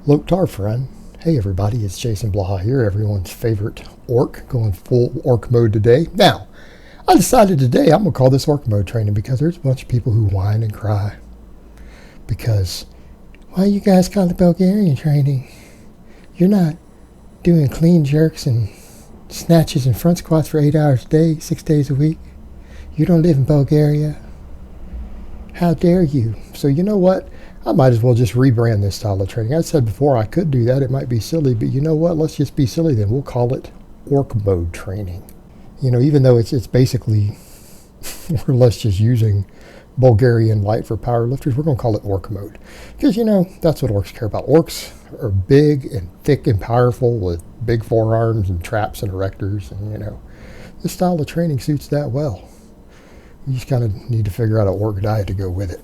Loktar friend. Hey everybody, it's Jason Blaha here, everyone's favorite orc, going full orc mode today. Now, I decided today I'm going to call this orc mode training because there's a bunch of people who whine and cry. Because, why you guys call it Bulgarian training? You're not doing clean jerks and snatches and front squats for 8 hours a day, 6 days a week. You don't live in Bulgaria. How dare you? So you know what? I might as well just rebrand this style of training. I said before I could do that. It might be silly, but you know what? Let's just be silly then. We'll call it orc mode training. You know, even though it's basically more or less just using Bulgarian light for powerlifters, we're going to call it orc mode. Because, you know, that's what orcs care about. Orcs are big and thick and powerful with big forearms and traps and erectors. And, you know, this style of training suits that well. You just kind of need to figure out an orc diet to go with it.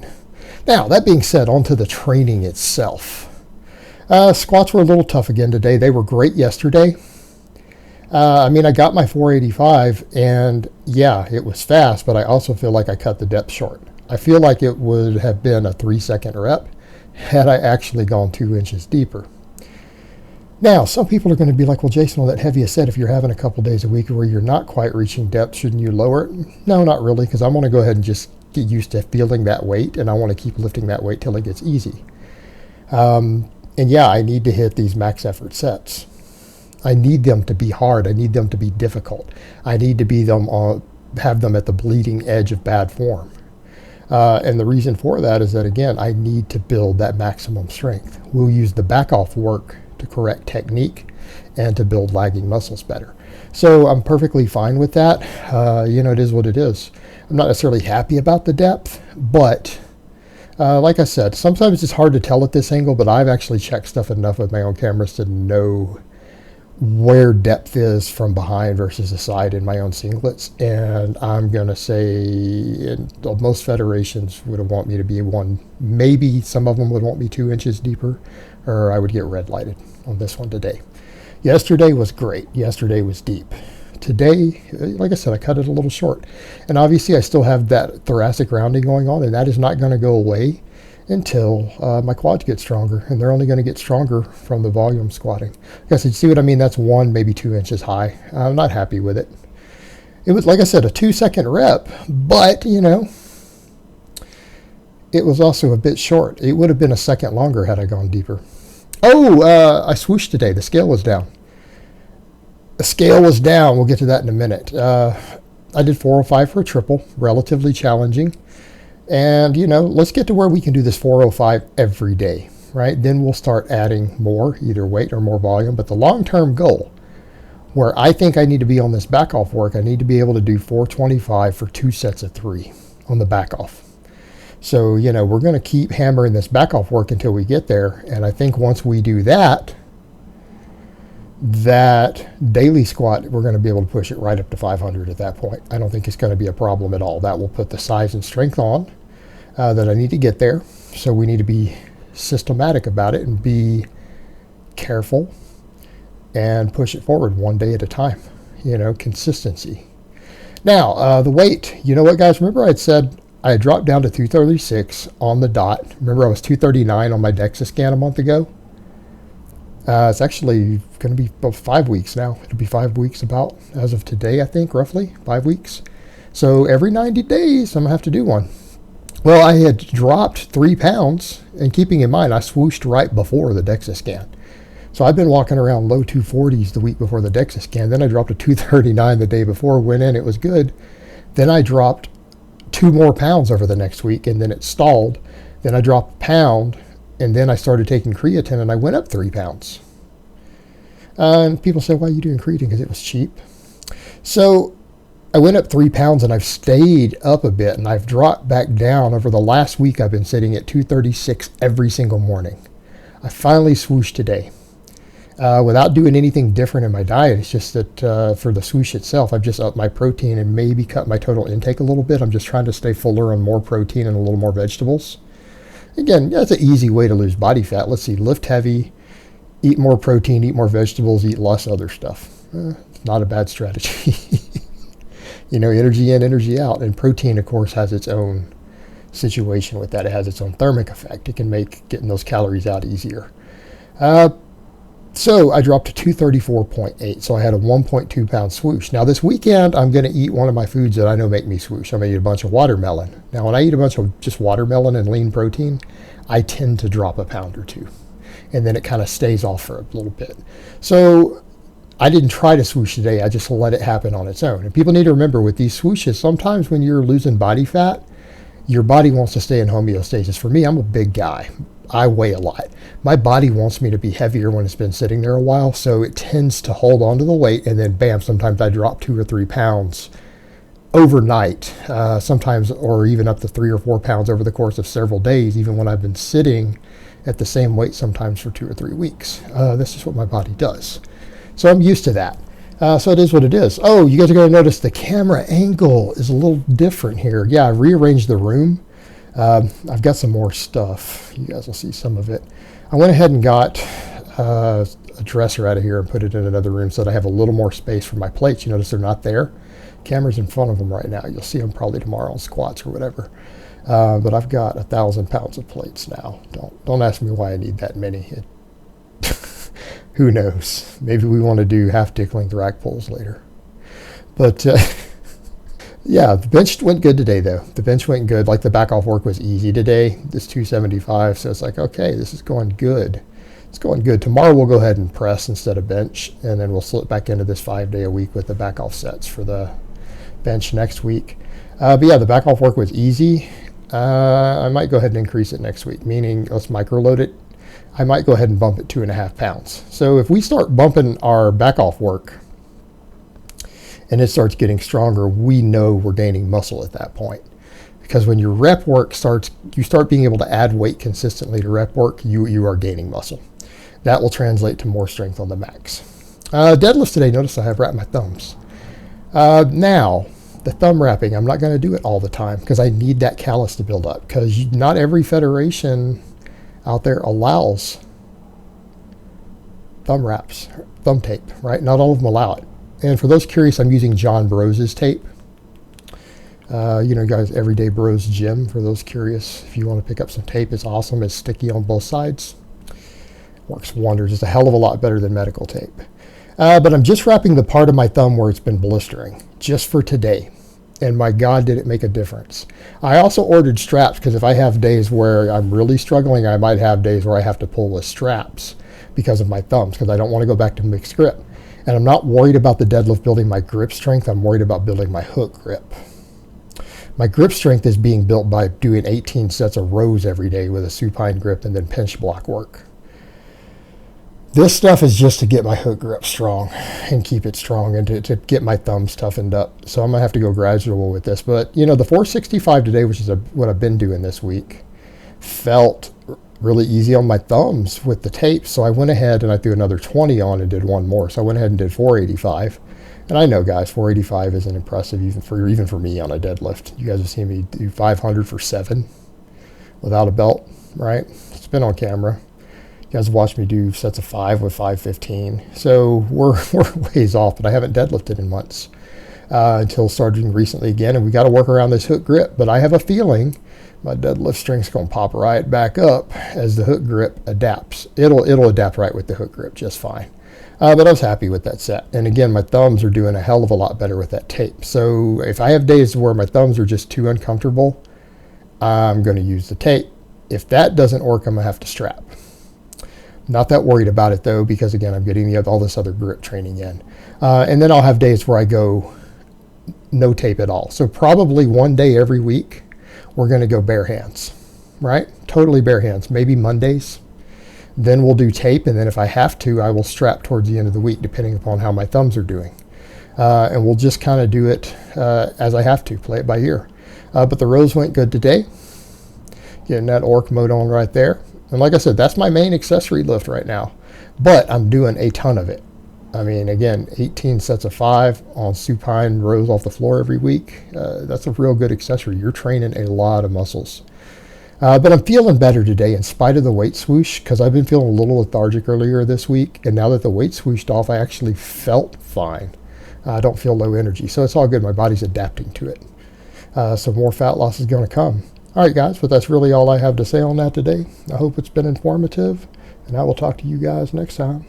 Now, that being said, on to the training itself. Squats were a little tough again today. They were great yesterday. I got my 485, and yeah, it was fast, but I also feel like I cut the depth short. I feel like it would have been a 3-second rep had I actually gone 2 inches deeper. Now, some people are going to be like, well, Jason, on that heavier set, if you're having a couple days a week where you're not quite reaching depth, shouldn't you lower it? No, not really, because I'm going to go ahead and just get used to feeling that weight, and I want to keep lifting that weight till it gets easy. And yeah, I need to hit these max effort sets. I need them to be hard. I need them to be difficult. I need to have them at the bleeding edge of bad form. And the reason for that is that, again, I need to build that maximum strength. We'll use the back off work to correct technique and to build lagging muscles better. So I'm perfectly fine with that. It is what it is. I'm not necessarily happy about the depth, but like I said, sometimes it's hard to tell at this angle, but I've actually checked stuff enough with my own cameras to know where depth is from behind versus the side in my own singlets. And I'm going to say most federations would want me to be one, maybe some of them would want me 2 inches deeper, or I would get red lighted on this one today. Yesterday was great. Yesterday was deep. Today, like I said, I cut it a little short. And obviously I still have that thoracic rounding going on, and that is not going to go away until my quads get stronger. And they're only going to get stronger from the volume squatting. I guess you see what I mean? That's 1, maybe 2 inches high. I'm not happy with it. It was, like I said, a 2-second rep, but, you know, it was also a bit short. It would have been a second longer had I gone deeper. I swooshed today. The scale was down. The scale was down. We'll get to that in a minute. I did 405 for a triple, relatively challenging. And, you know, let's get to where we can do this 405 every day, right? Then we'll start adding more, either weight or more volume. But the long-term goal, where I think I need to be on this back-off work, I need to be able to do 425 for 2 sets of 3 on the back-off. So, you know, we're going to keep hammering this back-off work until we get there. And I think once we do that daily squat, we're going to be able to push it right up to 500 at that point. I don't think it's going to be a problem at all. That will put the size and strength on that I need to get there. So we need to be systematic about it and be careful and push it forward one day at a time. You know, consistency. Now, the weight. You know what, guys? Remember I had said I had dropped down to 236 on the dot. Remember I was 239 on my DEXA scan a month ago? It's actually going to be about 5 weeks now. It'll be 5 weeks about as of today, I think, roughly 5 weeks. So every 90 days, I'm going to have to do one. Well, I had dropped 3 pounds, and keeping in mind, I swooshed right before the DEXA scan. So I've been walking around low 240s the week before the DEXA scan. Then I dropped to 239 the day before, went in, it was good. Then I dropped 2 more pounds over the next week, and then it stalled. Then I dropped a pound. And then I started taking creatine, and I went up 3 pounds. And people say, why are you doing creatine? Because it was cheap. So I went up 3 pounds, and I've stayed up a bit, and I've dropped back down. Over the last week, I've been sitting at 236 every single morning. I finally swooshed today. Without doing anything different in my diet. It's just that for the swoosh itself, I've just upped my protein and maybe cut my total intake a little bit. I'm just trying to stay fuller on more protein and a little more vegetables. Again, that's an easy way to lose body fat. Let's see, lift heavy, eat more protein, eat more vegetables, eat less other stuff. It's not a bad strategy. You know, energy in, energy out. And protein, of course, has its own situation with that. It has its own thermic effect. It can make getting those calories out easier. So I dropped to 234.8. So I had a 1.2 pound swoosh. Now this weekend, I'm going to eat one of my foods that I know make me swoosh. I'm going to eat a bunch of watermelon. Now when I eat a bunch of just watermelon and lean protein, I tend to drop a pound or two. And then it kind of stays off for a little bit. So I didn't try to swoosh today. I just let it happen on its own. And people need to remember with these swooshes, sometimes when you're losing body fat, your body wants to stay in homeostasis. For me, I'm a big guy. I weigh a lot. My body wants me to be heavier when it's been sitting there a while, so it tends to hold on to the weight, and then bam, sometimes I drop 2 or 3 pounds overnight, sometimes, or even up to 3 or 4 pounds over the course of several days, even when I've been sitting at the same weight sometimes for 2 or 3 weeks. That's just what my body does. So I'm used to that. So it is what it is. Oh, you guys are going to notice the camera angle is a little different here. Yeah, I rearranged the room. I've got some more stuff. You guys will see some of it. I went ahead and got a dresser out of here and put it in another room so that I have a little more space for my plates. You notice they're not there. Camera's in front of them right now. You'll see them probably tomorrow on squats or whatever. But I've got 1,000 pounds of plates now. Don't ask me why I need that many. Who knows? Maybe we want to do half dick length rack pulls later. But yeah, the bench went good today, though. The bench went good. Like the back off work was easy today. This 275, so it's like, okay, this is going good. It's going good. Tomorrow we'll go ahead and press instead of bench, and then we'll slip back into this 5-day a week with the back off sets for the bench next week. But yeah, the back off work was easy. I might go ahead and increase it next week, meaning let's micro load it. I might go ahead and bump it 2.5 pounds. So if we start bumping our back off work and it starts getting stronger, we know we're gaining muscle at that point. Because when your rep work starts, you start being able to add weight consistently to rep work, you are gaining muscle. That will translate to more strength on the max. Deadlift today, notice I have wrapped my thumbs. Now, the thumb wrapping, I'm not going to do it all the time because I need that callus to build up. Because not every federation out there allows thumb wraps, thumb tape, right? Not all of them allow it. And for those curious, I'm using John Bros's tape. You know, guys, Everyday Bros Gym, for those curious, if you want to pick up some tape, it's awesome. It's sticky on both sides. Works wonders. It's a hell of a lot better than medical tape. But I'm just wrapping the part of my thumb where it's been blistering, just for today. And my God, did it make a difference. I also ordered straps because if I have days where I'm really struggling, I might have days where I have to pull with straps because of my thumbs, because I don't want to go back to mixed grip. And I'm not worried about the deadlift building my grip strength. I'm worried about building my hook grip. My grip strength is being built by doing 18 sets of rows every day with a supine grip and then pinch block work. This stuff is just to get my hook grip strong and keep it strong and to get my thumbs toughened up. So I'm going to have to go gradual with this. But, you know, the 465 today, which is what I've been doing this week, felt really easy on my thumbs with the tape. So I went ahead and I threw another 20 on and did one more. So I went ahead and did 485. And I know, guys, 485 isn't impressive even for me on a deadlift. You guys have seen me do 500 for 7 without a belt, right? It's been on camera. You guys watched me do sets of 5 with 515. So we're ways off, but I haven't deadlifted in months until starting recently again. And we got to work around this hook grip. But I have a feeling my deadlift strength's going to pop right back up as the hook grip adapts. It'll adapt right with the hook grip just fine. But I was happy with that set. And again, my thumbs are doing a hell of a lot better with that tape. So if I have days where my thumbs are just too uncomfortable, I'm going to use the tape. If that doesn't work, I'm going to have to strap. Not that worried about it though, because again, I'm getting all this other grip training in. And then I'll have days where I go no tape at all. So probably one day every week, we're going to go bare hands, right? Totally bare hands, maybe Mondays. Then we'll do tape. And then if I have to, I will strap towards the end of the week, depending upon how my thumbs are doing. And we'll just kind of do it as I have to, play it by ear. But the rows went good today. Getting that orc mode on right there. And like I said, that's my main accessory lift right now. But I'm doing a ton of it. I mean, again, 18 sets of 5 on supine rows off the floor every week. That's a real good accessory. You're training a lot of muscles. But I'm feeling better today in spite of the weight swoosh, because I've been feeling a little lethargic earlier this week. And now that the weight swooshed off, I actually felt fine. I don't feel low energy. So it's all good. My body's adapting to it. So more fat loss is going to come. All right, guys, but that's really all I have to say on that today. I hope it's been informative. And I will talk to you guys next time.